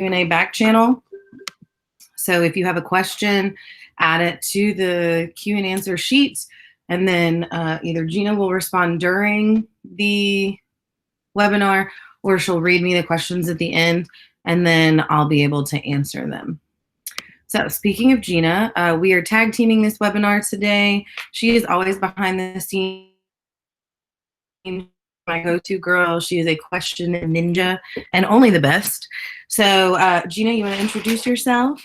Q&A back channel. So if you have a question, add it to the Q&A sheet, and then either Gina will respond during the webinar, or she'll read me the questions at the end, and then I'll be able to answer them. So speaking of Gina, we are tag teaming this webinar today. She is always behind the scenes, my go-to girl. She is a question ninja and only the best. So Gina, you want to introduce yourself?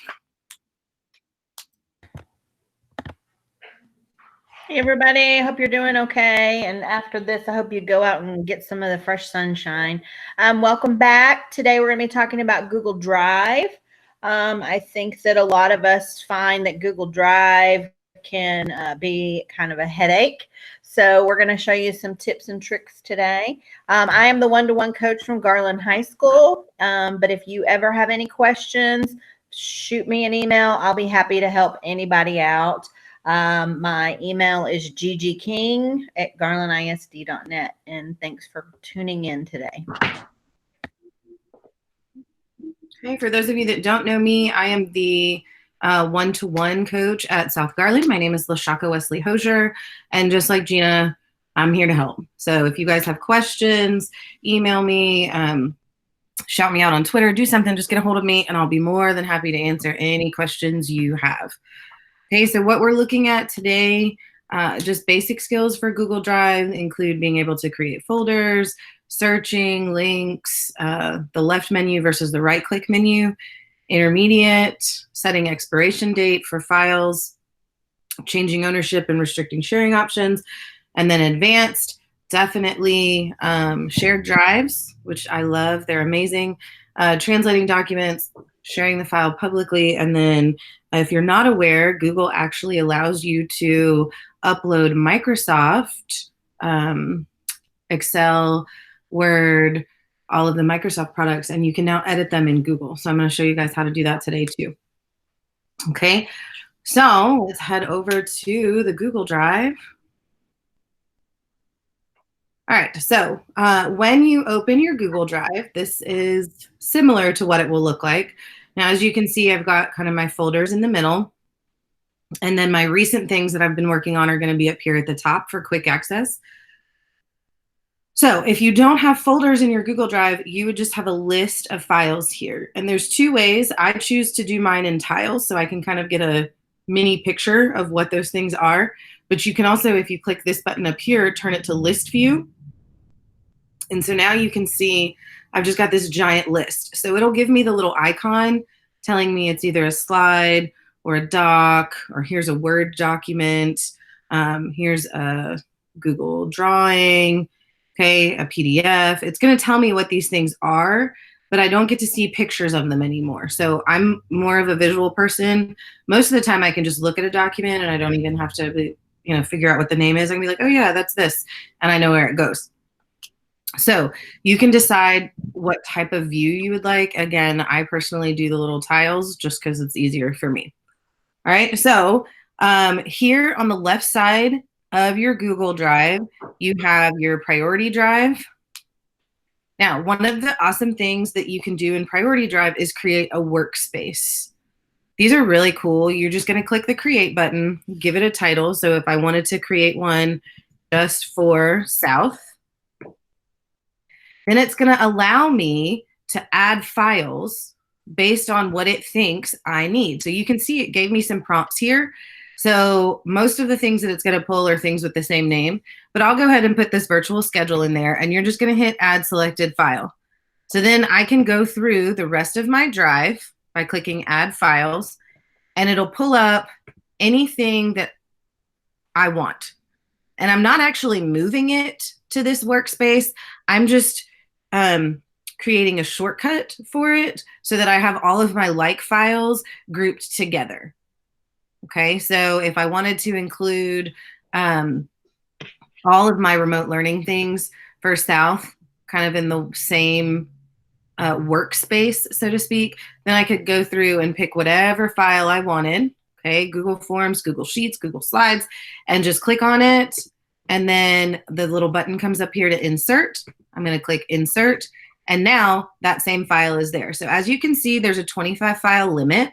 Hey everybody, hope you're doing okay. And after this, I hope you go out and get some of the fresh sunshine. Welcome back. Today we're going to be talking about Google Drive. I think that a lot of us find that Google Drive can be kind of a headache. So we're going to show you some tips and tricks today. I am the one-to-one coach from Garland High School. But if you ever have any questions, shoot me an email. I'll be happy to help anybody out. My email is ggking@garlandisd.net, and thanks for tuning in today. Okay, for those of you that don't know me, I am the one-to-one coach at South Garland. My name is LaShaka Wesley Hosier, and just like Gina, I'm here to help. So if you guys have questions, email me, shout me out on Twitter, do something, just get a hold of me, and I'll be more than happy to answer any questions you have. Okay, so what we're looking at today, just basic skills for Google Drive include being able to create folders, searching, links, the left menu versus the right click menu, intermediate, setting expiration date for files, changing ownership and restricting sharing options, and then advanced, definitely shared drives, which I love, they're amazing, translating documents, sharing the file publicly, and then if you're not aware, Google actually allows you to upload Microsoft, Excel, Word, all of the Microsoft products, and you can now edit them in Google. So I'm going to show you guys how to do that today too. Okay, so let's head over to the Google Drive. All right, so when you open your Google Drive, this is similar to what it will look like. Now, as you can see, I've got kind of my folders in the middle, and then my recent things that I've been working on are going to be up here at the top for quick access. So if you don't have folders in your Google Drive, you would just have a list of files here. And there's two ways. I choose to do mine in tiles, so I can kind of get a mini picture of what those things are. But you can also, if you click this button up here, turn it to list view. And so now you can see I've just got this giant list. So it'll give me the little icon telling me it's either a slide or a doc, or here's a Word document, here's a Google drawing, okay, a PDF. It's going to tell me what these things are, but I don't get to see pictures of them anymore. So I'm more of a visual person. Most of the time I can just look at a document and I don't even have to, figure out what the name is. I can be like, oh yeah, that's this, and I know where it goes. So you can decide what type of view you would like. Again, I personally do the little tiles just because it's easier for me. All right, so here on the left side of your Google Drive, you have your priority drive. Now, one of the awesome things that you can do in priority drive is create a workspace. These are really cool. You're just going to click the create button, give it a title. So if I wanted to create one just for South, then it's going to allow me to add files based on what it thinks I need. So you can see it gave me some prompts here. So most of the things that it's going to pull are things with the same name, but I'll go ahead and put this virtual schedule in there, and you're just going to hit add selected file. So then I can go through the rest of my drive by clicking add files, and it'll pull up anything that I want. And I'm not actually moving it to this workspace. I'm just creating a shortcut for it so that I have all of my like files grouped together. Okay, so if I wanted to include all of my remote learning things for South kind of in the same workspace, so to speak, then I could go through and pick whatever file I wanted. Okay, Google Forms, Google Sheets, Google Slides, and just click on it. And then the little button comes up here to insert. I'm going to click insert, And now that same file is there. So as you can see, there's a 25 file limit.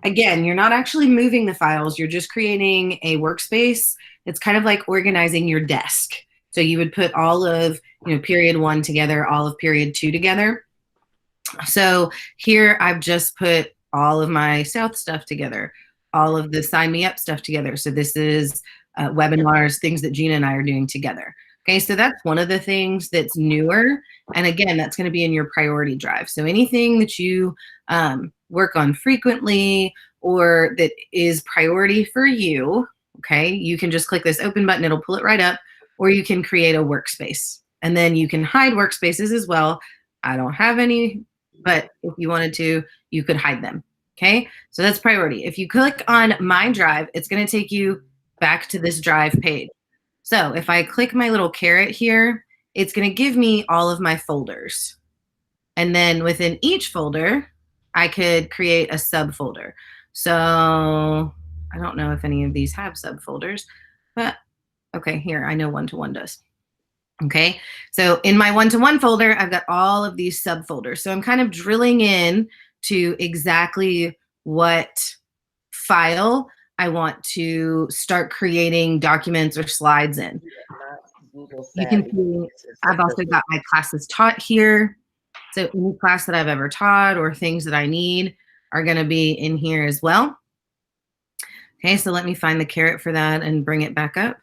Again, you're not actually moving the files. You're just creating a workspace. It's kind of like organizing your desk. So you would put all of, period 1 together, all of period 2 together. So here I've just put all of my South stuff together, all of the Sign Me Up stuff together. So this is webinars, things that Gina and I are doing together. Okay, so that's one of the things that's newer. And again, that's going to be in your priority drive. So anything that you work on frequently or that is priority for you, okay, you can just click this open button. It'll pull it right up, or you can create a workspace. And then you can hide workspaces as well. I don't have any, but if you wanted to, you could hide them. Okay, so that's priority. If you click on My Drive, it's going to take you back to this Drive page. So if I click my little caret here, it's going to give me all of my folders. And then within each folder, I could create a subfolder. So I don't know if any of these have subfolders, but okay, here, I know One-to-One does. Okay, so in my One-to-One folder, I've got all of these subfolders. So I'm kind of drilling in to exactly what file I want to start creating documents or slides in. You can see I've also got my classes taught here. So any class that I've ever taught or things that I need are going to be in here as well. Okay, so let me find the caret for that and bring it back up.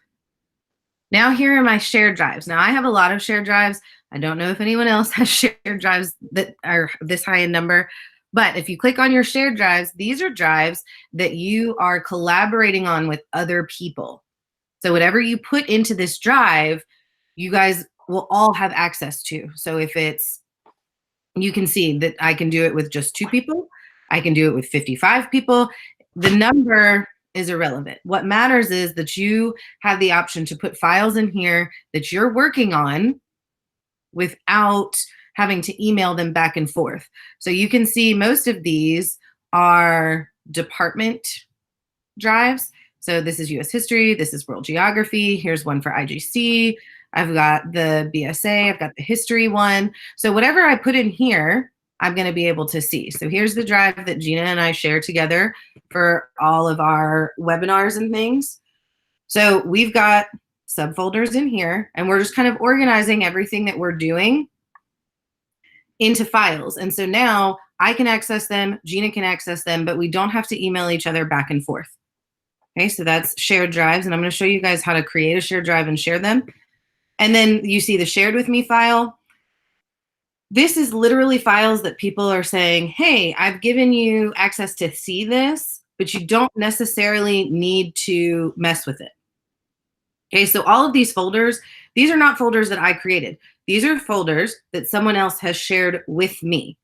Now here are my shared drives. Now I have a lot of shared drives. I don't know if anyone else has shared drives that are this high in number, but if you click on your shared drives, these are drives that you are collaborating on with other people. So whatever you put into this drive, you guys will all have access to. So if it's, you can see that I can do it with just 2 people. I can do it with 55 people. The number is irrelevant. What matters is that you have the option to put files in here that you're working on without having to email them back and forth. So you can see most of these are department drives. So this is US History, this is World Geography, here's one for IGC, I've got the BSA, I've got the history one. So whatever I put in here, I'm going to be able to see. So here's the drive that Gina and I share together for all of our webinars and things. So we've got subfolders in here, and we're just kind of organizing everything that we're doing into files. And so now I can access them, Gina can access them, but we don't have to email each other back and forth. Okay, so that's shared drives, and I'm going to show you guys how to create a shared drive and share them. And then you see the shared with me file. This is literally files that people are saying, hey, I've given you access to see this, but you don't necessarily need to mess with it. Okay, so all of these folders, these are not folders that I created. These are folders that someone else has shared with me,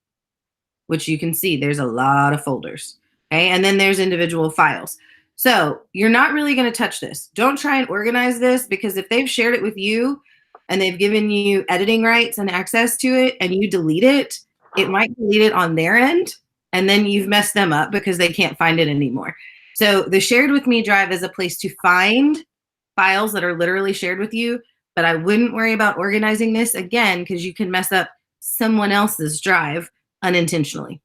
which you can see there's a lot of folders. Okay, and then there's individual files. So you're not really going to touch this. Don't try and organize this, because if they've shared it with you and they've given you editing rights and access to it and you delete it, it might delete it on their end, and then you've messed them up because they can't find it anymore. So the shared with me drive is a place to find files that are literally shared with you, but I wouldn't worry about organizing this again, because you can mess up someone else's drive unintentionally.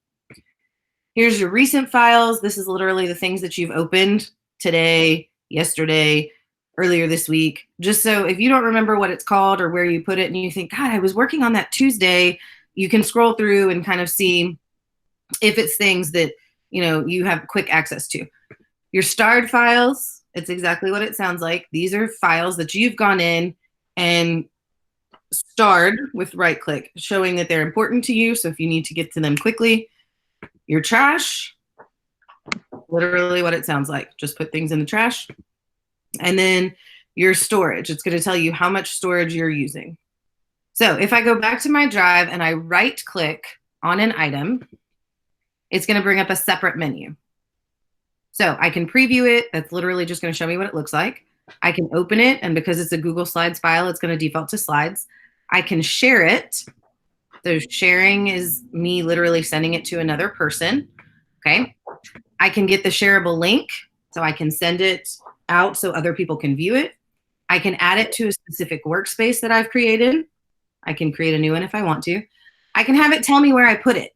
Here's your recent files. This is literally the things that you've opened today, yesterday, earlier this week. Just so if you don't remember what it's called or where you put it and you think, God, I was working on that Tuesday, you can scroll through and kind of see if it's things that you have quick access to. Your starred files, it's exactly what it sounds like. These are files that you've gone in and starred with right click, showing that they're important to you. So if you need to get to them quickly. Your trash, literally what it sounds like. Just put things in the trash. And then your storage, it's going to tell you how much storage you're using. So if I go back to my drive and I right click on an item, it's going to bring up a separate menu. So I can preview it. That's literally just going to show me what it looks like. I can open it, and because it's a Google Slides file, it's going to default to slides. I can share it. So sharing is me literally sending it to another person. Okay. I can get the shareable link, so I can send it out so other people can view it. I can add it to a specific workspace that I've created. I can create a new one if I want to. I can have it tell me where I put it.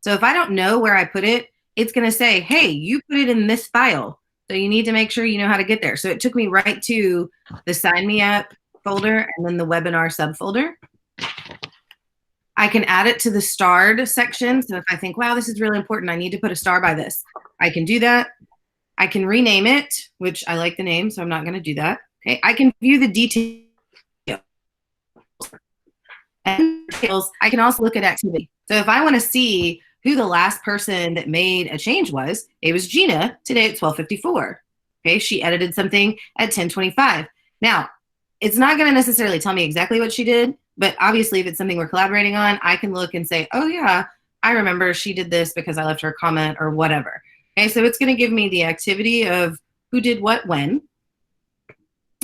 So if I don't know where I put it, it's going to say, hey, you put it in this file. So you need to make sure you know how to get there. So it took me right to the Sign Me Up folder and then the webinar subfolder. I can add it to the starred section. So if I think, wow, this is really important, I need to put a star by this, I can do that. I can rename it, which I like the name, so I'm not going to do that. Okay, I can view the details. And I can also look at activity. So if I want to see who the last person that made a change was, it was Gina today at 12:54. Okay, she edited something at 10:25. Now, it's not going to necessarily tell me exactly what she did, but obviously if it's something we're collaborating on, I can look and say, oh yeah, I remember she did this because I left her a comment or whatever. Okay, so it's going to give me the activity of who did what when,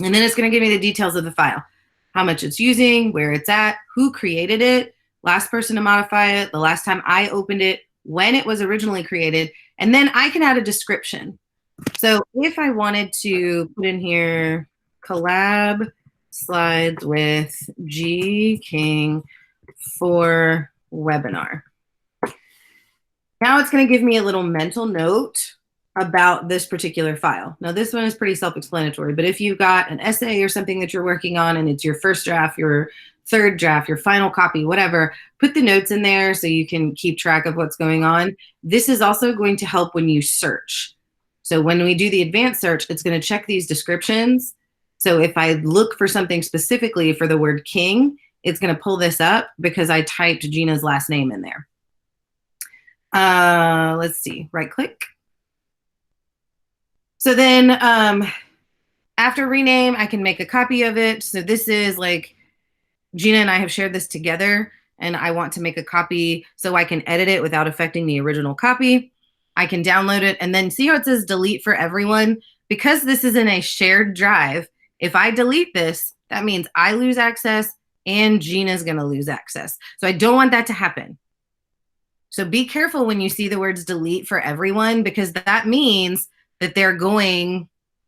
and then it's going to give me the details of the file, how much it's using, where it's at, who created it, last person to modify it, the last time I opened it, when it was originally created, and then I can add a description. So if I wanted to put in here collab slides with G King for webinar. Now it's going to give me a little mental note about this particular file. Now this one is pretty self-explanatory, but if you've got an essay or something that you're working on and it's your first draft, your third draft, your final copy, whatever, put the notes in there so you can keep track of what's going on. This is also going to help when you search. So when we do the advanced search, it's going to check these descriptions. So if I look for something specifically for the word king, it's going to pull this up because I typed Gina's last name in there. Let's see, right click. So then after rename, I can make a copy of it. So this is like Gina and I have shared this together and I want to make a copy so I can edit it without affecting the original copy. I can download it and then see how it says delete for everyone. Because this is in a shared drive, if I delete this, that means I lose access and Gina's going to lose access. So I don't want that to happen. So be careful when you see the words delete for everyone, because that means that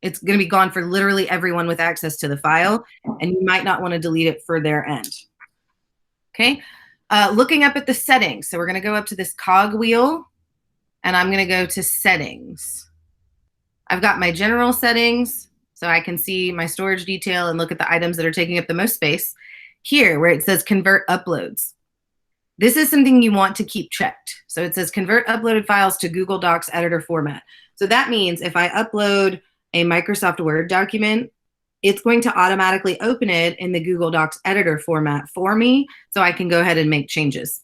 it's going to be gone for literally everyone with access to the file, and you might not want to delete it for their end. Okay, looking up at the settings. So we're going to go up to this cog wheel, and I'm going to go to settings. I've got my general settings, so I can see my storage detail and look at the items that are taking up the most space. Here, where it says convert uploads. This is something you want to keep checked. So it says convert uploaded files to Google Docs editor format. So that means if I upload a Microsoft Word document, it's going to automatically open it in the Google Docs editor format for me, so I can go ahead and make changes.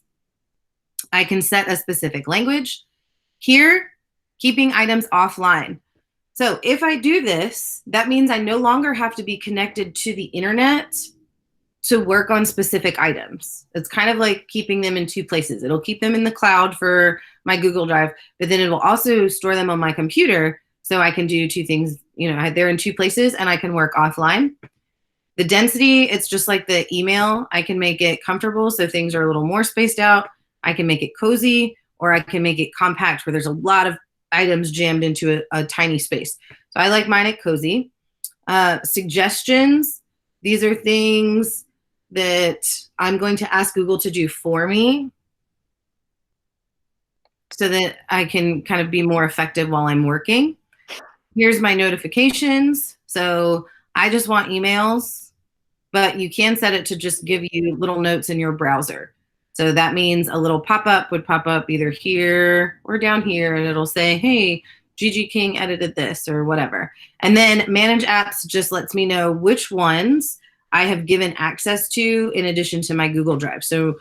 I can set a specific language. Here, keeping items offline. So if I do this, that means I no longer have to be connected to the internet to work on specific items. It's kind of like keeping them in two places. It'll keep them in the cloud for my Google Drive, but then it will also store them on my computer so I can do two things. You know, they're in two places and I can work offline. The density, it's just like the email. I can make it comfortable so things are a little more spaced out. I can make it cozy, or I can make it compact where there's a lot of items jammed into a tiny space. So I like mine at cozy. Suggestions, these are things that I'm going to ask Google to do for me so that I can kind of be more effective while I'm working. Here's my notifications. So I just want emails, but you can set it to just give you little notes in your browser. So that means a little pop-up would pop up either here or down here, and it'll say, hey, Gigi King edited this or whatever. And then manage apps just lets me know which ones I have given access to in addition to my Google Drive. So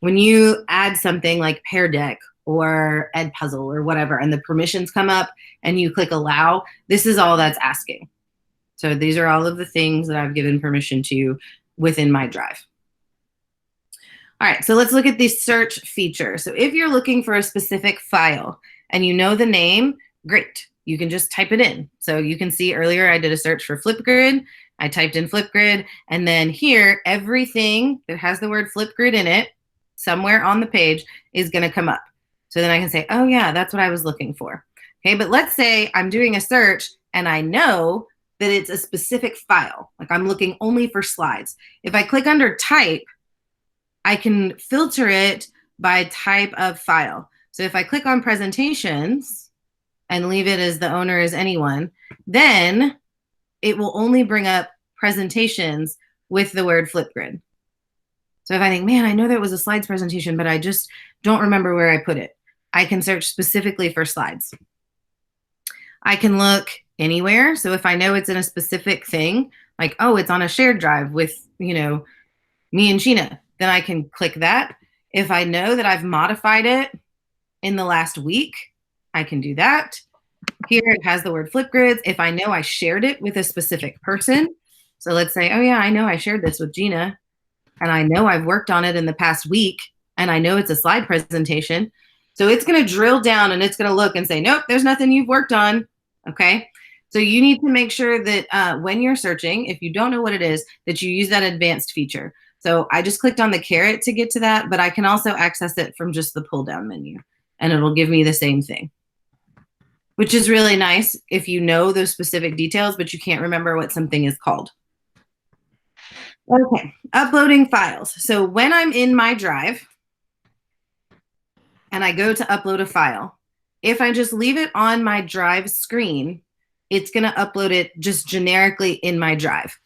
when you add something like Pear Deck or Edpuzzle or whatever, and the permissions come up and you click allow, this is all that's asking. So these are all of the things that I've given permission to within my drive. All right, so let's look at the search feature. So if you're looking for a specific file and you know the name, great. You can just type it in. So you can see earlier I did a search for Flipgrid. I typed in Flipgrid, and then here, everything that has the word Flipgrid in it, somewhere on the page, is going to come up. So then I can say, oh yeah, that's what I was looking for. Okay, but let's say I'm doing a search and I know that it's a specific file. Like I'm looking only for slides. If I click under type, I can filter it by type of file. So if I click on presentations and leave it as the owner is anyone, then it will only bring up presentations with the word Flipgrid. So if I think, man, I know that was a slides presentation, but I just don't remember where I put it, I can search specifically for slides. I can look anywhere. So if I know it's in a specific thing, like, oh, it's on a shared drive with, me and Sheena, then I can click that. If I know that I've modified it in the last week, I can do that. Here it has the word Flipgrids. If I know I shared it with a specific person, so let's say, oh yeah, I know I shared this with Gina, and I know I've worked on it in the past week, and I know it's a slide presentation. So it's going to drill down and it's going to look and say, nope, there's nothing you've worked on. Okay. So you need to make sure that when you're searching, if you don't know what it is, that you use that advanced feature. So I just clicked on the caret to get to that, but I can also access it from just the pull down menu, and it'll give me the same thing, which is really nice if you know those specific details, but you can't remember what something is called. Okay, uploading files. So when I'm in my drive and I go to upload a file, if I just leave it on my drive screen, it's going to upload it just generically in my drive.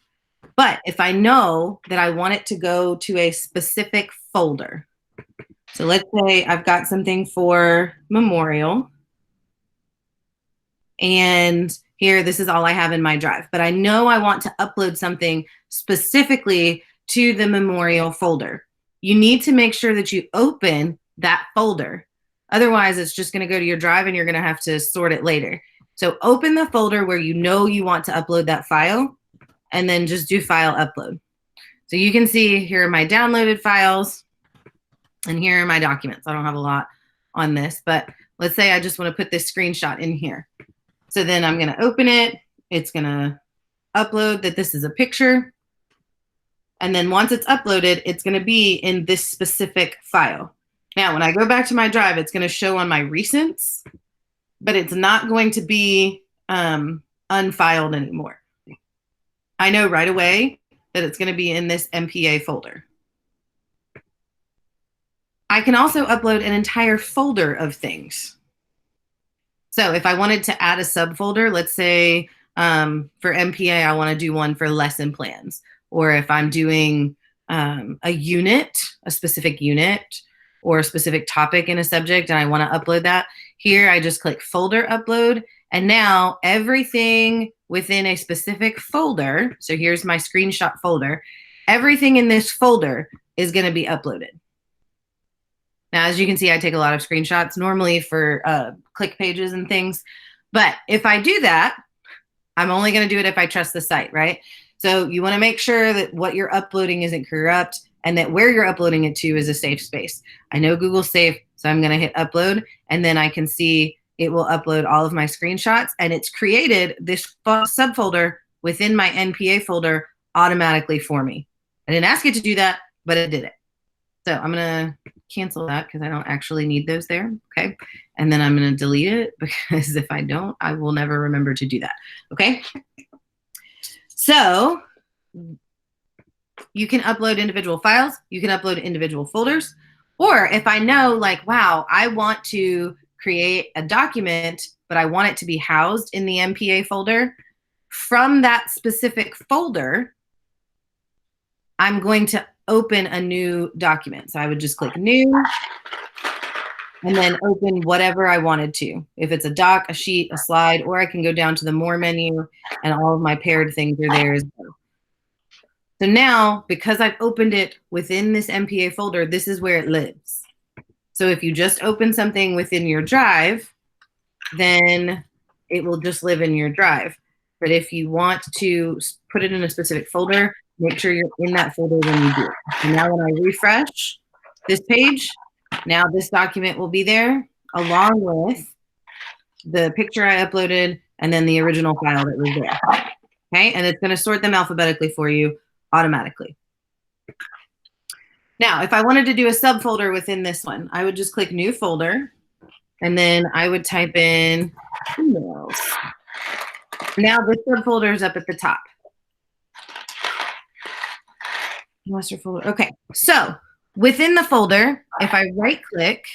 But if I know that I want it to go to a specific folder, so let's say I've got something for Memorial, and here, this is all I have in my drive, but I know I want to upload something specifically to the Memorial folder. You need to make sure that you open that folder. Otherwise, it's just going to go to your drive and you're going to have to sort it later. So open the folder where you know you want to upload that file, and then just do file upload. So you can see here are my downloaded files, and here are my documents. I don't have a lot on this, but let's say I just want to put this screenshot in here. So then I'm going to open it. It's going to upload that this is a picture. And then once it's uploaded, it's going to be in this specific file. Now, when I go back to my drive, it's going to show on my recents, but it's not going to be unfiled anymore. I know right away that it's going to be in this MPA folder. I can also upload an entire folder of things. So if I wanted to add a subfolder, let's say for MPA, I want to do one for lesson plans. Or if I'm doing a unit, a specific unit, or a specific topic in a subject, and I want to upload that, here I just click folder upload. And now everything within a specific folder, so here's my screenshot folder, everything in this folder is going to be uploaded. Now, as you can see, I take a lot of screenshots normally for click pages and things. But if I do that, I'm only going to do it if I trust the site, right? So you want to make sure that what you're uploading isn't corrupt and that where you're uploading it to is a safe space. I know Google's safe, so I'm going to hit upload, and then I can see it will upload all of my screenshots, and it's created this subfolder within my NPA folder automatically for me. I didn't ask it to do that, but it did it. So I'm going to cancel that because I don't actually need those there, okay? And then I'm going to delete it because if I don't, I will never remember to do that, okay? So you can upload individual files, you can upload individual folders, or if I know like, wow, I want to create a document, but I want it to be housed in the MPA folder, from that specific folder, I'm going to open a new document. So I would just click new and then open whatever I wanted to. If it's a doc, a sheet, a slide, or I can go down to the more menu and all of my paired things are there as well. So now, because I've opened it within this MPA folder, this is where it lives. So if you just open something within your drive, then it will just live in your drive. But if you want to put it in a specific folder, make sure you're in that folder when you do it. And now when I refresh this page, now this document will be there along with the picture I uploaded and then the original file that was there. Okay, and it's going to sort them alphabetically for you automatically. Now, if I wanted to do a subfolder within this one, I would just click new folder, and then I would type in emails. Now this subfolder is up at the top. Master folder. Okay, so Within the folder, if I right click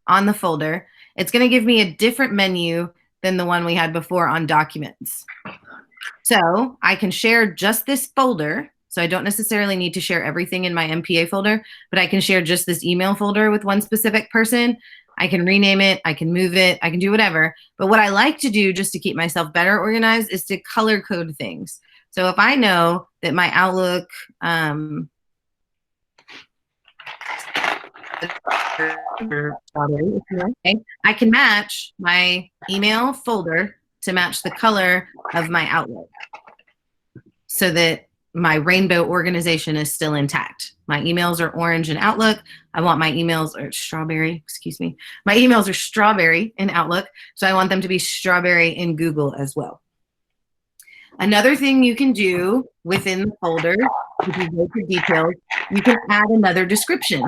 on the folder, it's going to give me a different menu than the one we had before on documents. So I can share just this folder. So I don't necessarily need to share everything in my MPA folder, but I can share just this email folder with one specific person. I can rename it, I can move it, I can do whatever. But what I like to do just to keep myself better organized is to color code things. So if I know that my Outlook, I can match my email folder to match the color of my Outlook so that my rainbow organization is still intact. My emails are orange in Outlook. I want my emails are strawberry, excuse me. My emails are strawberry in Outlook, so I want them to be strawberry in Google as well. Another thing you can do within the folder, if you go to details, you can add another description.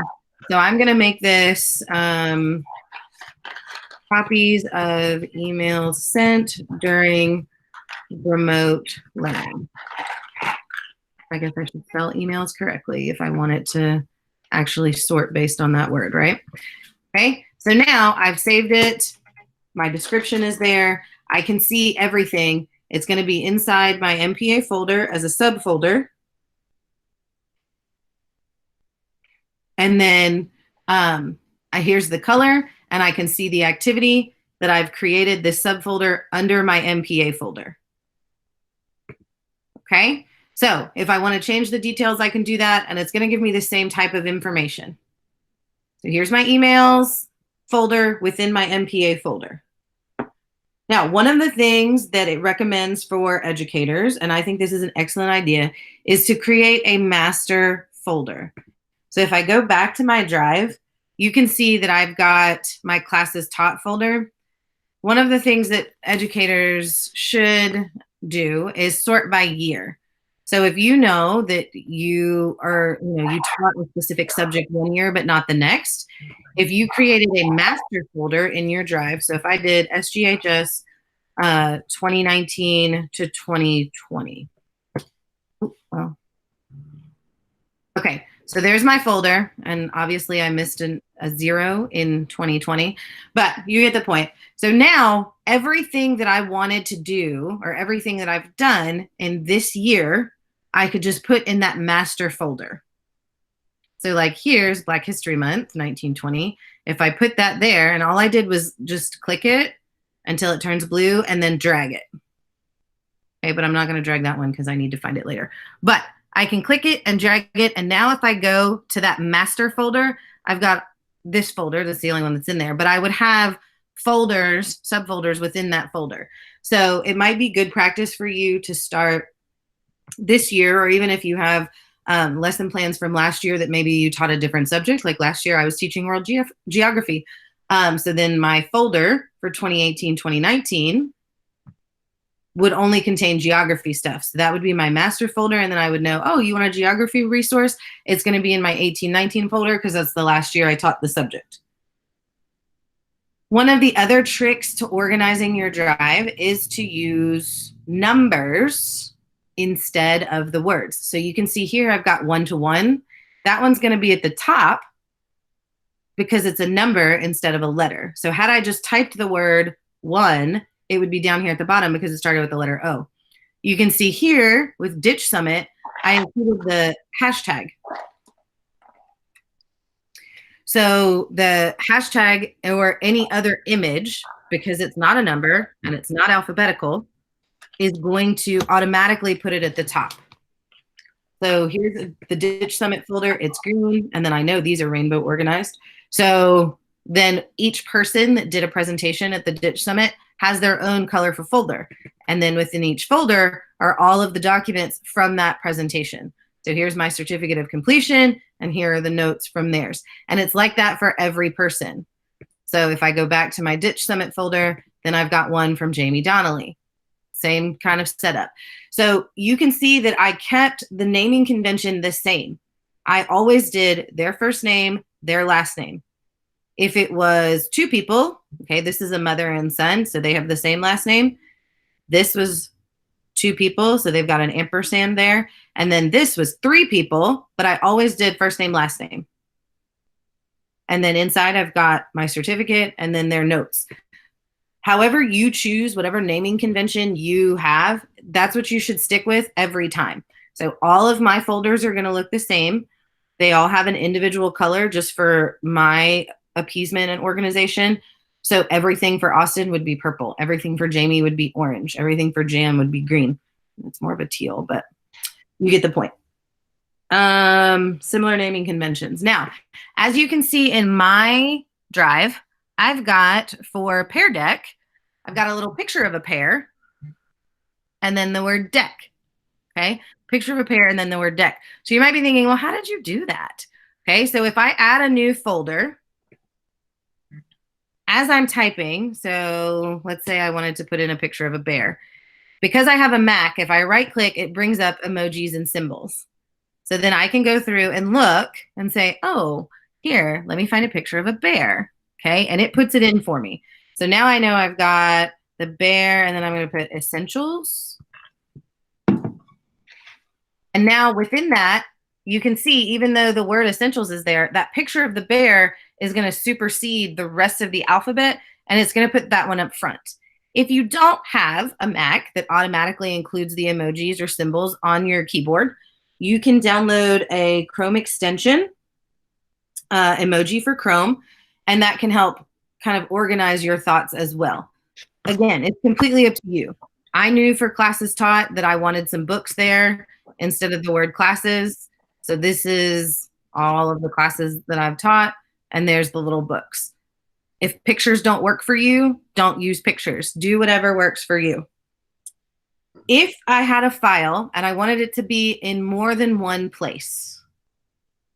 So I'm going to make this copies of emails sent during remote learning. I guess I should spell emails correctly if I want it to actually sort based on that word, right? Okay, so now I've saved it. My description is there. I can see everything. It's going to be inside my MPA folder as a subfolder. And then here's the color, and I can see the activity that I've created this subfolder under my MPA folder. Okay, so if I want to change the details, I can do that, and it's going to give me the same type of information. So here's my emails folder within my MPA folder. Now, one of the things that it recommends for educators, and I think this is an excellent idea, is to create a master folder. So if I go back to my drive, you can see that I've got my classes taught folder. One of the things that educators should do is sort by year. So if you know that you are, you taught a specific subject one year, but not the next, if you created a master folder in your drive, so if I did SGHS 2019 to 2020. Well, okay. So there's my folder, and obviously I missed a 0 in 2020, but you get the point. So now everything that I wanted to do, or everything that I've done in this year, I could just put in that master folder. So like here's Black History Month, 1920. If I put that there, and all I did was just click it until it turns blue and then drag it. Okay, but I'm not going to drag that one because I need to find it later. But I can click it and drag it, and now if I go to that master folder, I've got this folder. That's the only one that's in there, but I would have folders, subfolders within that folder. So it might be good practice for you to start this year, or even if you have lesson plans from last year that maybe you taught a different subject. Like last year, I was teaching world geography. So then my folder for 2018, 2019 would only contain geography stuff. So that would be my master folder. And then I would know, oh, you want a geography resource? It's going to be in my 18-19 folder because that's the last year I taught the subject. One of the other tricks to organizing your drive is to use numbers instead of the words. So you can see here, I've got 1-to-1. That one's going to be at the top because it's a number instead of a letter. So had I just typed the word 1, it would be down here at the bottom because it started with the letter O. You can see here with Ditch Summit, I included the hashtag. So the hashtag or any other image, because it's not a number and it's not alphabetical, is going to automatically put it at the top. So here's the Ditch Summit folder. It's green, and then I know these are rainbow organized. So then each person that did a presentation at the Ditch Summit has their own colorful folder. And then within each folder are all of the documents from that presentation. So here's my certificate of completion, and here are the notes from theirs. And it's like that for every person. So if I go back to my Ditch Summit folder, then I've got one from Jamie Donnelly. Same kind of setup. So you can see that I kept the naming convention the same. I always did their first name, their last name. If it was 2 people, okay, this is a mother and son, so they have the same last name. This was 2 people, so they've got an ampersand there. And then this was 3 people, but I always did first name, last name. And then inside I've got my certificate and then their notes. However you choose, whatever naming convention you have, that's what you should stick with every time. So all of my folders are going to look the same. They all have an individual color just for my appeasement and organization. So everything for Austin would be purple. Everything for Jamie would be orange. Everything for Jan would be green. It's more of a teal, but you get the point. Similar naming conventions. Now, as you can see in my drive, I've got for Pear Deck, I've got a little picture of a pear and then the word deck. Okay. Picture of a pear and then the word deck. So you might be thinking, well, how did you do that? Okay. So if I add a new folder, as I'm typing, so let's say I wanted to put in a picture of a bear. Because I have a Mac, if I right click, it brings up emojis and symbols. So then I can go through and look and say, oh, here, let me find a picture of a bear. Okay. And it puts it in for me. So now I know I've got the bear and then I'm going to put essentials. And now within that, you can see, even though the word essentials is there, that picture of the bear is going to supersede the rest of the alphabet, and it's going to put that one up front. If you don't have a Mac that automatically includes the emojis or symbols on your keyboard, you can download a Chrome extension, emoji for Chrome, and that can help kind of organize your thoughts as well. Again, it's completely up to you. I knew for classes taught that I wanted some books there instead of the word classes. So this is all of the classes that I've taught, and there's the little books. If pictures don't work for you, don't use pictures. Do whatever works for you. If I had a file and I wanted it to be in more than one place,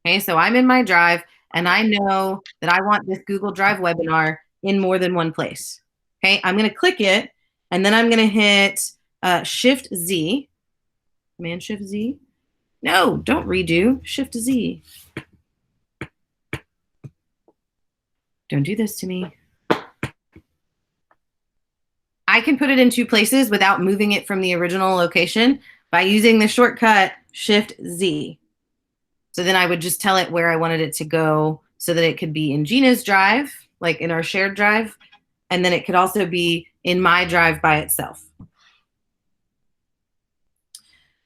okay, so I'm in my drive and I know that I want this Google Drive webinar in more than one place. Okay, I'm going to click it and then I'm going to hit Shift Z, Command Shift Z. No, don't redo, Shift Z. Don't do this to me. I can put it in 2 places without moving it from the original location by using the shortcut Shift Z. So then I would just tell it where I wanted it to go so that it could be in Gina's drive, like in our shared drive, and then it could also be in my drive by itself.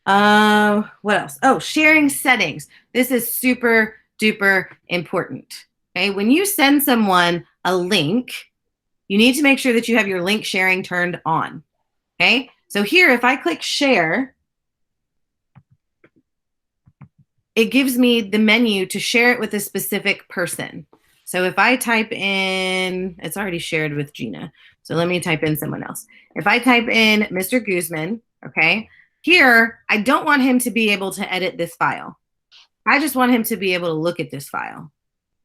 What else? Oh, sharing settings. This is super duper important. Okay, when you send someone a link, you need to make sure that you have your link sharing turned on. Okay, so here, if I click share, it gives me the menu to share it with a specific person. So if I type in, it's already shared with Gina. So let me type in someone else. If I type in Mr. Guzman, okay, here, I don't want him to be able to edit this file. I just want him to be able to look at this file.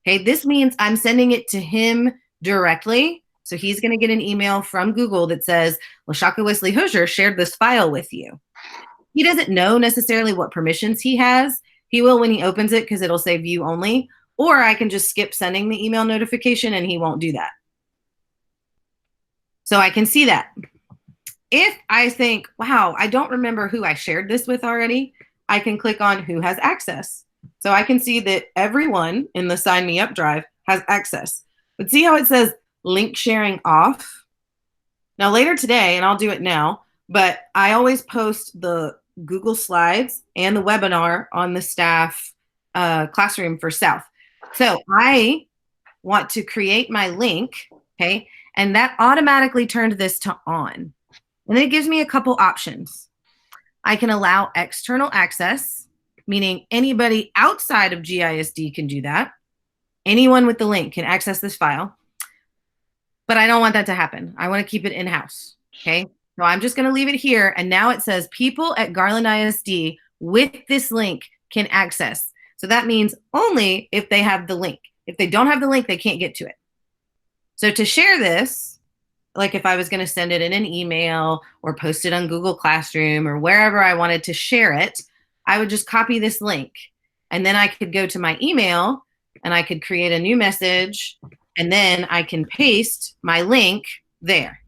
Okay, this means I'm sending it to him directly. So he's going to get an email from Google that says, LaShaka Wesley Hoosier shared this file with you. He doesn't know necessarily what permissions he has. He will when he opens it because it'll say view only. Or I can just skip sending the email notification and he won't do that. So I can see that. If I think, wow, I don't remember who I shared this with already, I can click on who has access. So I can see that everyone in the Sign Me Up drive has access. But see how it says link sharing off? Now later today, and I'll do it now, but I always post the Google Slides and the webinar on the staff classroom for South. So I want to create my link, okay? And that automatically turned this to on. And then it gives me a couple options. I can allow external access, meaning anybody outside of GISD can do that. Anyone with the link can access this file. But I don't want that to happen. I want to keep it in-house, okay? So I'm just going to leave it here. And now it says people at Garland ISD with this link can access. So that means only if they have the link. If they don't have the link, they can't get to it. So to share this, like if I was going to send it in an email or post it on Google Classroom or wherever I wanted to share it, I would just copy this link. And then I could go to my email and I could create a new message and then I can paste my link there.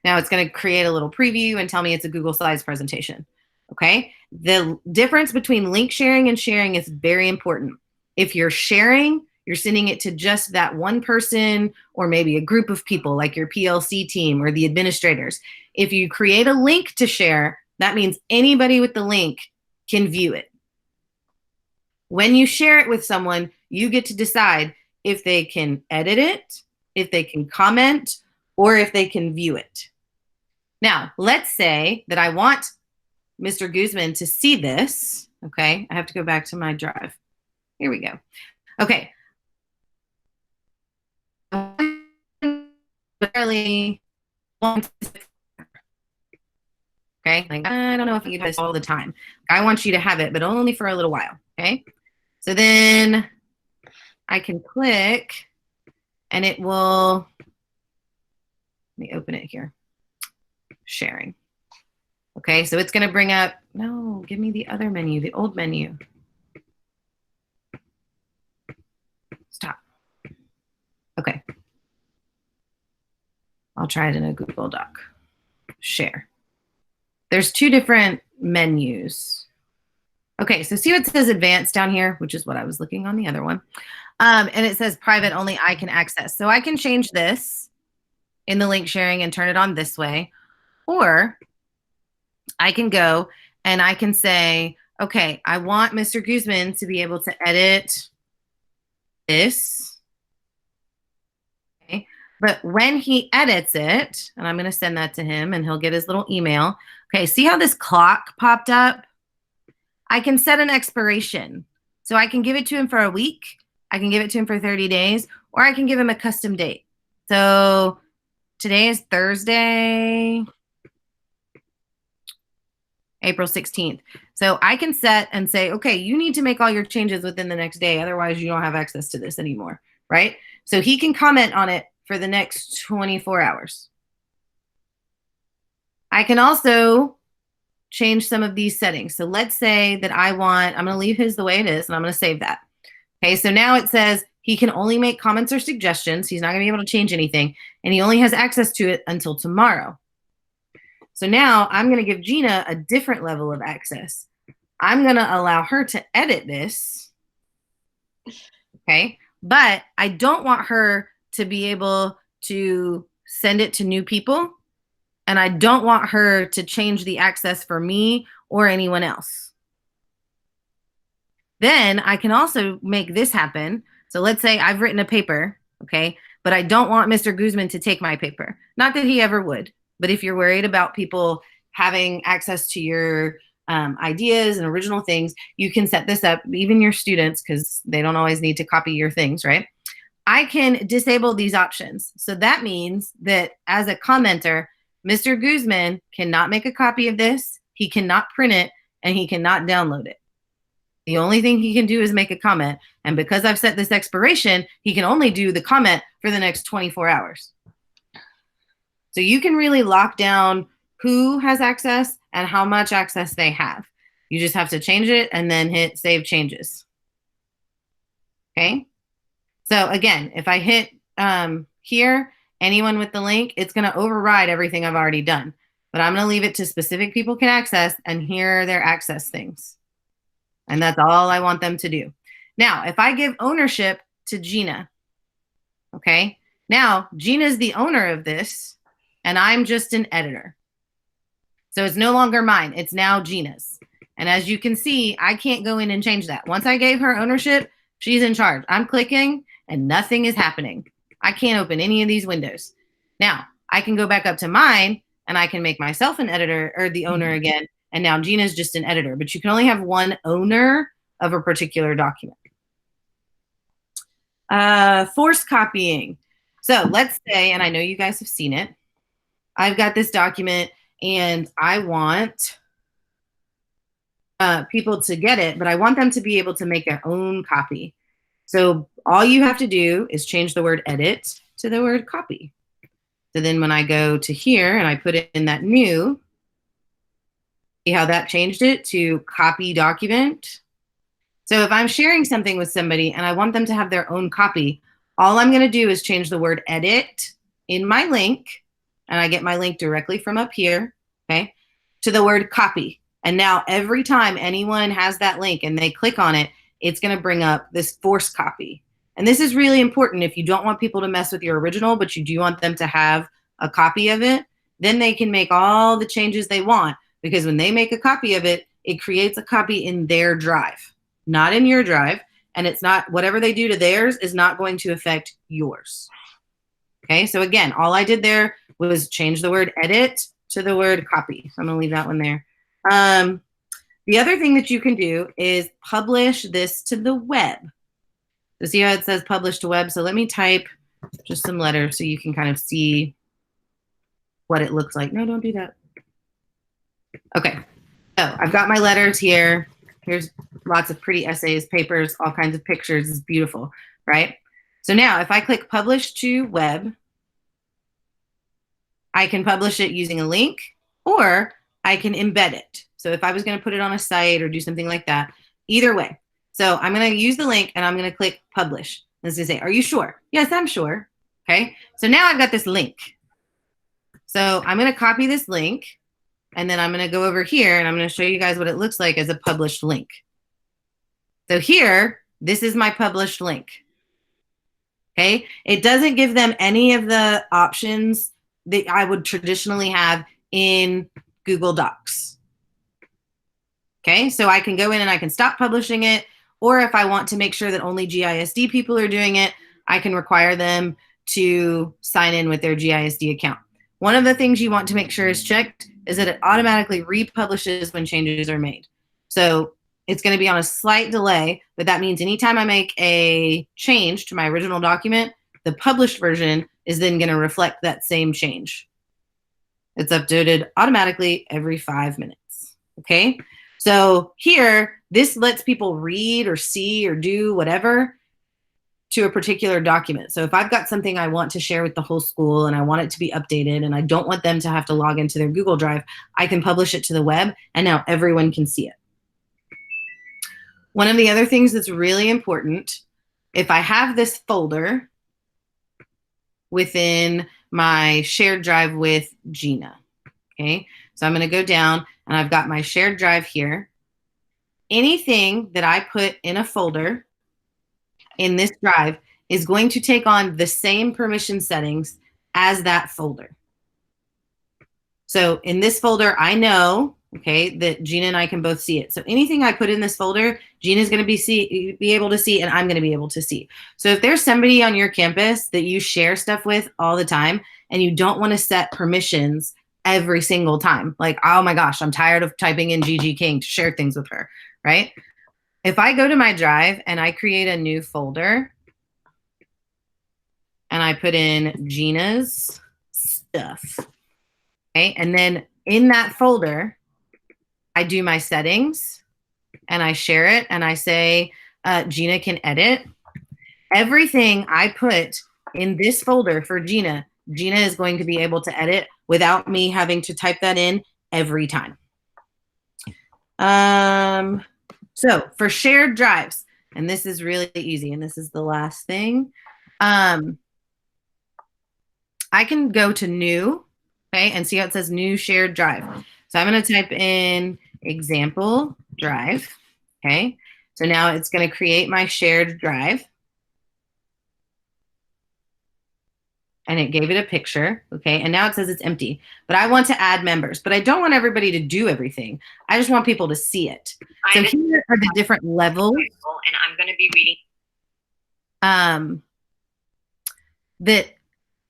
Now it's going to create a little preview and tell me it's a Google Slides presentation. Okay. The difference between link sharing and sharing is very important. If you're sharing, you're sending it to just that one person or maybe a group of people like your PLC team or the administrators. If you create a link to share, that means anybody with the link can view it. When you share it with someone, you get to decide if they can edit it, if they can comment, or if they can view it. Now, let's say that I want Mr. Guzman to see this. Okay, I have to go back to my drive. Here we go. Okay. Okay, like I don't know if you do this all the time. I want you to have it, but only for a little while. Okay, so then I can click and it will, let me open it here, sharing. Okay, so it's going to bring up, no, give me the other menu, the old menu. Stop. Okay. I'll try it in a Google Doc. Share. There's two different menus. Okay, so see what it says advanced down here, which is what I was looking on the other one. And it says private only I can access. So I can change this in the link sharing and turn it on this way. Or I can go and I can say, okay, I want Mr. Guzman to be able to edit this. Okay. But when he edits it, and I'm going to send that to him and he'll get his little email. Okay, see how this clock popped up? I can set an expiration. So I can give it to him for a week. I can give it to him for 30 days, or I can give him a custom date. So today is Thursday, April 16th. So I can set and say, okay, you need to make all your changes within the next day. Otherwise, you don't have access to this anymore, right? So he can comment on it for the next 24 hours. I can also change some of these settings. So let's say that I'm going to leave his the way it is, and I'm going to save that. Okay, so now it says he can only make comments or suggestions. He's not going to be able to change anything, and he only has access to it until tomorrow. So now I'm going to give Gina a different level of access. I'm going to allow her to edit this. Okay, but I don't want her to be able to send it to new people, and I don't want her to change the access for me or anyone else. Then I can also make this happen. So let's say I've written a paper, okay, but I don't want Mr. Guzman to take my paper. Not that he ever would, but if you're worried about people having access to your ideas and original things, you can set this up, even your students, because they don't always need to copy your things, right? I can disable these options. So that means that as a commenter, Mr. Guzman cannot make a copy of this, he cannot print it, and he cannot download it. The only thing he can do is make a comment. And because I've set this expiration, he can only do the comment for the next 24 hours. So you can really lock down who has access and how much access they have. You just have to change it and then hit save changes. Okay. So again, if I hit here, anyone with the link, it's going to override everything I've already done. But I'm going to leave it to specific people can access, and here are their access things. And that's all I want them to do. Now, if I give ownership to Gina, okay, now Gina's the owner of this, and I'm just an editor. So it's no longer mine. It's now Gina's. And as you can see, I can't go in and change that. Once I gave her ownership, she's in charge. I'm clicking, and nothing is happening. I can't open any of these windows. Now, I can go back up to mine, and I can make myself an editor or the owner again. And now Gina's just an editor, but you can only have one owner of a particular document. Force copying. So let's say, and I know you guys have seen it, I've got this document and I want people to get it, but I want them to be able to make their own copy. So all you have to do is change the word edit to the word copy. So then when I go to here and I put it in that new, see how that changed it to copy document? So if I'm sharing something with somebody and I want them to have their own copy, all I'm going to do is change the word edit in my link, and I get my link directly from up here, okay, to the word copy. And now every time anyone has that link and they click on it, it's going to bring up this force copy. And this is really important if you don't want people to mess with your original, but you do want them to have a copy of it. Then they can make all the changes they want, because when they make a copy of it, it creates a copy in their drive, not in your drive. And it's not, whatever they do to theirs is not going to affect yours. Okay, so again, all I did there was change the word edit to the word copy. So I'm going to leave that one there. The other thing that you can do is publish this to the web. So see how it says publish to web? So let me type just some letters so you can kind of see what it looks like. No, don't do that. Okay, so I've got my letters here. Here's lots of pretty essays, papers, all kinds of pictures. It's beautiful, right? So now if I click publish to web, I can publish it using a link, or I can embed it. So if I was going to put it on a site or do something like that, either way. So I'm going to use the link and I'm going to click publish. It's going to say, are you sure? Yes, I'm sure. Okay. So now I've got this link. So I'm going to copy this link, and then I'm going to go over here and I'm going to show you guys what it looks like as a published link. So here, this is my published link. Okay. It doesn't give them any of the options that I would traditionally have in Google Docs. Okay, so I can go in and I can stop publishing it, or if I want to make sure that only GISD people are doing it, I can require them to sign in with their GISD account. One of the things you want to make sure is checked is that it automatically republishes when changes are made. So it's going to be on a slight delay, but that means anytime I make a change to my original document, the published version is then going to reflect that same change. It's updated automatically every 5 minutes. Okay. So here, this lets people read or see or do whatever to a particular document. So if I've got something I want to share with the whole school and I want it to be updated and I don't want them to have to log into their Google Drive, I can publish it to the web and now everyone can see it. One of the other things that's really important, if I have this folder within my shared drive with Gina, okay? So I'm going to go down and I've got my shared drive here. Anything that I put in a folder in this drive is going to take on the same permission settings as that folder. So in this folder, I know, okay, that Gina and I can both see it. So anything I put in this folder, Gina's going to be able to see, and I'm going to be able to see. So if there's somebody on your campus that you share stuff with all the time and you don't want to set permissions every single time, like, oh my gosh, I'm tired of typing in Gigi King to share things with her, right? If I go to my drive and I create a new folder and I put in Gina's stuff, okay, and then in that folder, I do my settings and I share it and I say, Gina can edit. Everything I put in this folder for Gina, Gina is going to be able to edit without me having to type that in every time. So for shared drives, and this is really easy, and this is the last thing, I can go to new, okay, and see how it says new shared drive. So I'm going to type in example drive, okay? So now it's going to create my shared drive. And it gave it a picture, okay? And now it says it's empty. But I want to add members, but I don't want everybody to do everything. I just want people to see it. So here are the different levels. And I'm going to be reading. That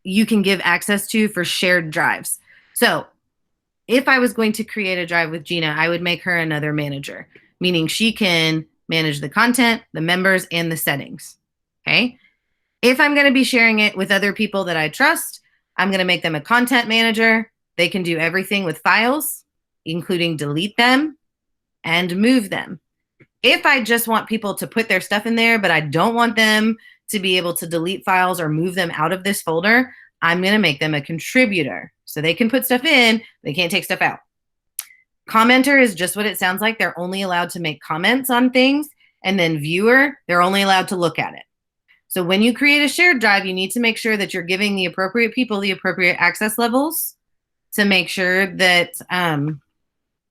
you can give access to for shared drives. So if I was going to create a drive with Gina, I would make her another manager, meaning she can manage the content, the members, and the settings, okay? If I'm going to be sharing it with other people that I trust, I'm going to make them a content manager. They can do everything with files, including delete them and move them. If I just want people to put their stuff in there, but I don't want them to be able to delete files or move them out of this folder, I'm going to make them a contributor. So they can put stuff in, they can't take stuff out. Commenter is just what it sounds like. They're only allowed to make comments on things. And then viewer, they're only allowed to look at it. So when you create a shared drive, you need to make sure that you're giving the appropriate people the appropriate access levels to make sure that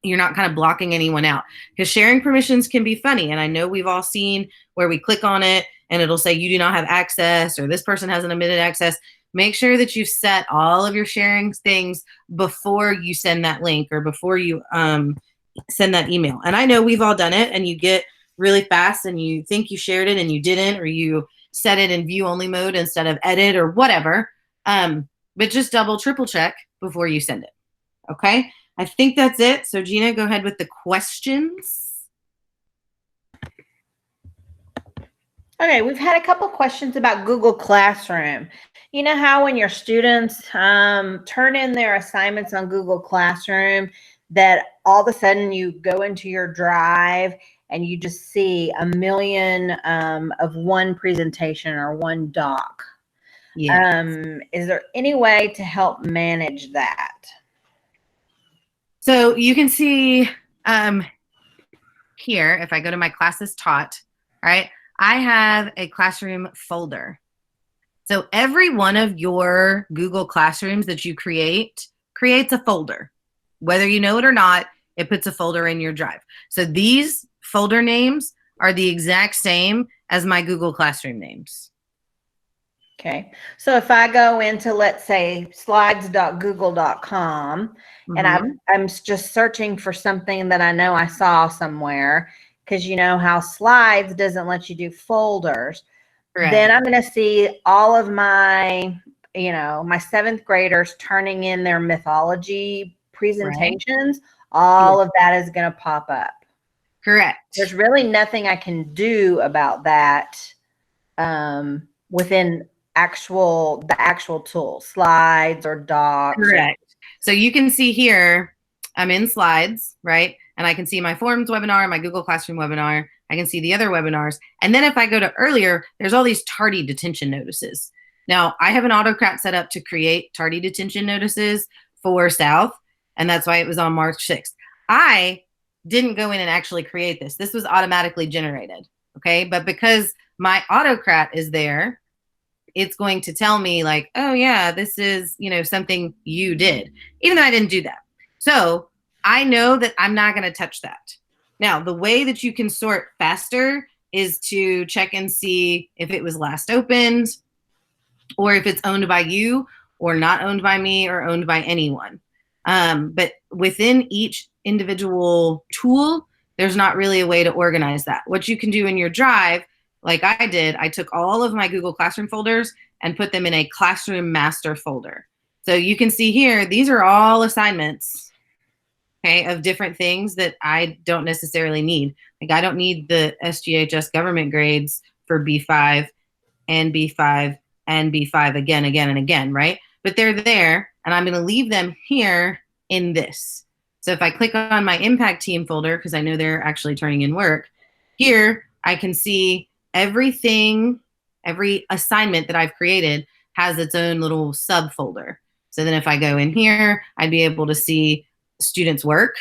you're not kind of blocking anyone out. Because sharing permissions can be funny. And I know we've all seen where we click on it and it'll say you do not have access or this person has an admitted access. Make sure that you've set all of your sharing things before you send that link or before you send that email. And I know we've all done it, and you get really fast and you think you shared it and you didn't, or you set it in view only mode instead of edit or whatever. But just double, triple check before you send it. Okay. I think that's it. So Gina, go ahead with the questions. Okay, we've had a couple questions about Google Classroom. You know how when your students turn in their assignments on Google Classroom, that all of a sudden you go into your drive and you just see a million of one presentation or one doc. Yeah. Is there any way to help manage that? So you can see here, if I go to my classes taught, right, I have a classroom folder. So every one of your Google Classrooms that you create creates a folder. Whether you know it or not, it puts a folder in your drive. So these folder names are the exact same as my Google Classroom names. Okay, so if I go into, let's say, slides.google.com, and I'm just searching for something that I know I saw somewhere, because you know how Slides doesn't let you do folders. Correct. Then I'm going to see all of my, my 7th graders turning in their mythology presentations. Right. All of that is going to pop up. Correct. There's really nothing I can do about that within the actual tool, Slides or Docs. Correct. So you can see here, I'm in Slides, right? And I can see my Forms webinar, my Google Classroom webinar. I can see the other webinars. And then if I go to earlier, there's all these tardy detention notices. Now, I have an Autocrat set up to create tardy detention notices for South, and that's why it was on March 6th. I didn't go in and actually create this. This was automatically generated, okay? But because my Autocrat is there, it's going to tell me like, oh yeah, this is, something you did, even though I didn't do that. So I know that I'm not going to touch that. Now, the way that you can sort faster is to check and see if it was last opened, or if it's owned by you or not owned by me or owned by anyone. But within each individual tool, there's not really a way to organize that. What you can do in your drive, like I did, I took all of my Google Classroom folders and put them in a Classroom Master folder. So you can see here, these are all assignments, okay, of different things that I don't necessarily need. Like I don't need the SGHS government grades for B5 and B5 and B5 again, and again, right? But they're there, and I'm going to leave them here in this. So if I click on my Impact Team folder, because I know they're actually turning in work, here I can see everything, every assignment that I've created has its own little subfolder. So then if I go in here, I'd be able to see students' work,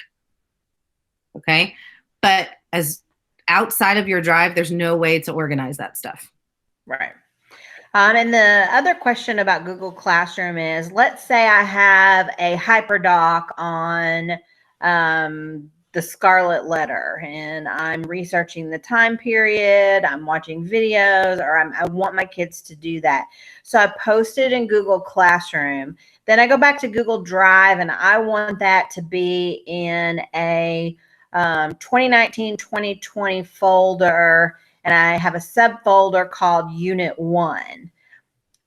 okay? But as outside of your drive, there's no way to organize that stuff. Right. And the other question about Google Classroom is, let's say I have a hyperdoc on the Scarlet Letter, and I'm researching the time period, I'm watching videos, or I want my kids to do that. So I post it in Google Classroom. Then I go back to Google Drive, and I want that to be in a 2019-2020 folder, and I have a subfolder called Unit 1.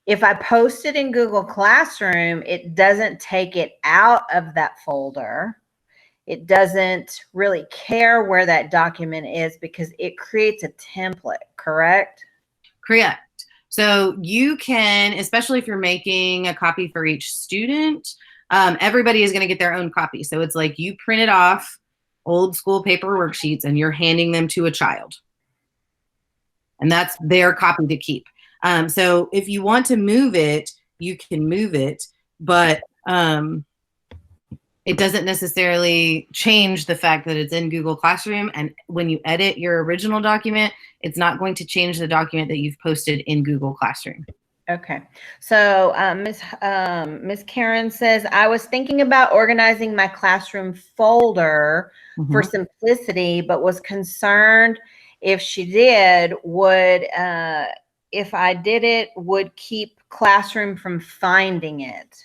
If I post it in Google Classroom, it doesn't take it out of that folder. It doesn't really care where that document is because it creates a template, correct? Correct. So you can, especially if you're making a copy for each student, everybody is going to get their own copy. So it's like you printed off old school paper worksheets and you're handing them to a child. And that's their copy to keep. So if you want to move it, you can move it. But it doesn't necessarily change the fact that it's in Google Classroom. And when you edit your original document, it's not going to change the document that you've posted in Google Classroom. Okay. So Miss Karen says, I was thinking about organizing my classroom folder for simplicity, but was concerned if she did, if I did it, would keep Classroom from finding it.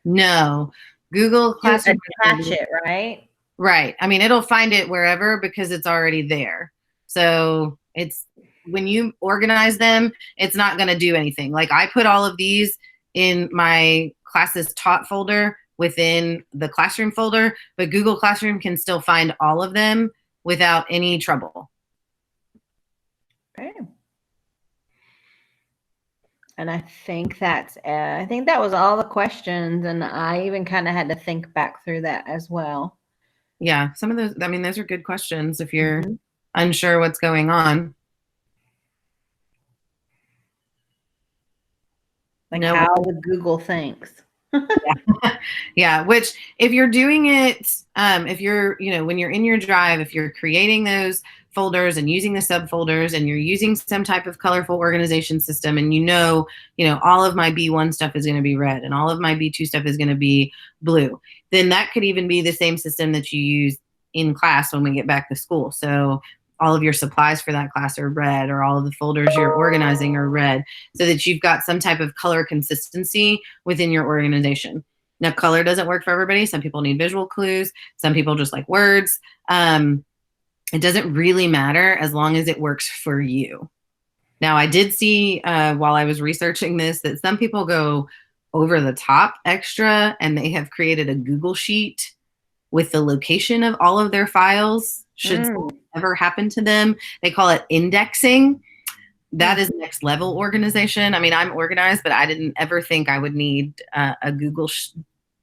No, Google Classroom. Attach it, right? Right. I mean, it'll find it wherever because it's already there. So it's, when you organize them, it's not going to do anything. Like I put all of these in my classes taught folder within the Classroom folder, but Google Classroom can still find all of them without any trouble. Okay. And I think that was all the questions. And I even kind of had to think back through that as well. Yeah. Some of those, I mean, those are good questions if you're unsure what's going on. Like how would Google thinks. Yeah. Which if you're doing it, if you're, when you're in your Drive, if you're creating those folders and using the subfolders and you're using some type of colorful organization system and all of my B1 stuff is going to be red and all of my B2 stuff is going to be blue, then that could even be the same system that you use in class when we get back to school. So all of your supplies for that class are red, or all of the folders you're organizing are red, so that you've got some type of color consistency within your organization. Now, color doesn't work for everybody. Some people need visual clues. Some people just like words. It doesn't really matter as long as it works for you. Now, I did see while I was researching this that some people go over the top extra and they have created a Google Sheet with the location of all of their files should something ever happen to them. They call it indexing. That is next level organization. I mean, I'm organized, but I didn't ever think I would need a Google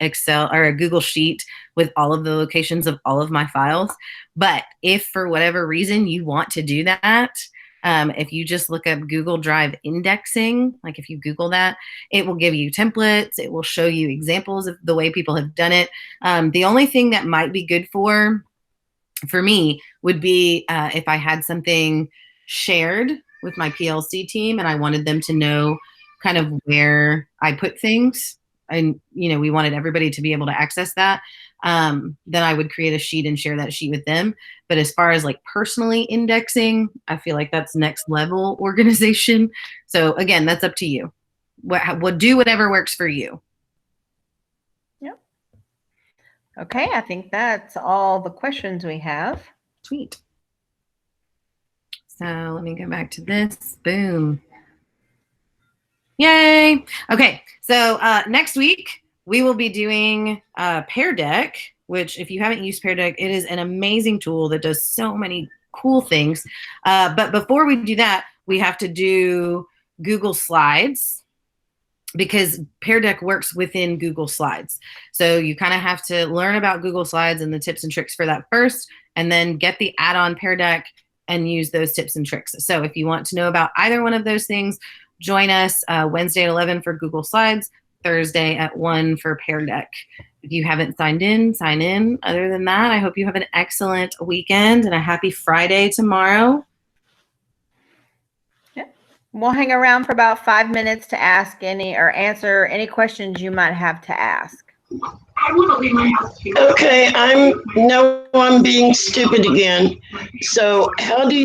Excel or a Google Sheet with all of the locations of all of my files. But if for whatever reason you want to do that, if you just look up Google Drive indexing, like if you Google that, it will give you templates. It will show you examples of the way people have done it. The only thing that might be good for me would be if I had something shared with my PLC team and I wanted them to know kind of where I put things, and we wanted everybody to be able to access that, then I would create a sheet and share that sheet with them. But as far as like personally indexing, I feel like that's next level organization. So again, that's up to you. Do whatever works for you. Yep. Okay, I think that's all the questions we have. Sweet. So let me go back to this. Boom. Yay. Okay. So next week we will be doing Pear Deck, which if you haven't used Pear Deck, it is an amazing tool that does so many cool things. But before we do that, we have to do Google Slides, because Pear Deck works within Google Slides. So you kind of have to learn about Google Slides and the tips and tricks for that first, and then get the add-on Pear Deck and use those tips and tricks. So if you want to know about either one of those things, join us Wednesday at 11 for Google Slides, Thursday at 1 for Pear Deck. If you haven't signed in, sign in. Other than that, I hope you have an excellent weekend and a happy Friday tomorrow. We'll hang around for about 5 minutes to ask answer any questions you might have to ask. I want to leave my house too. Okay, I'm being stupid again. So how do you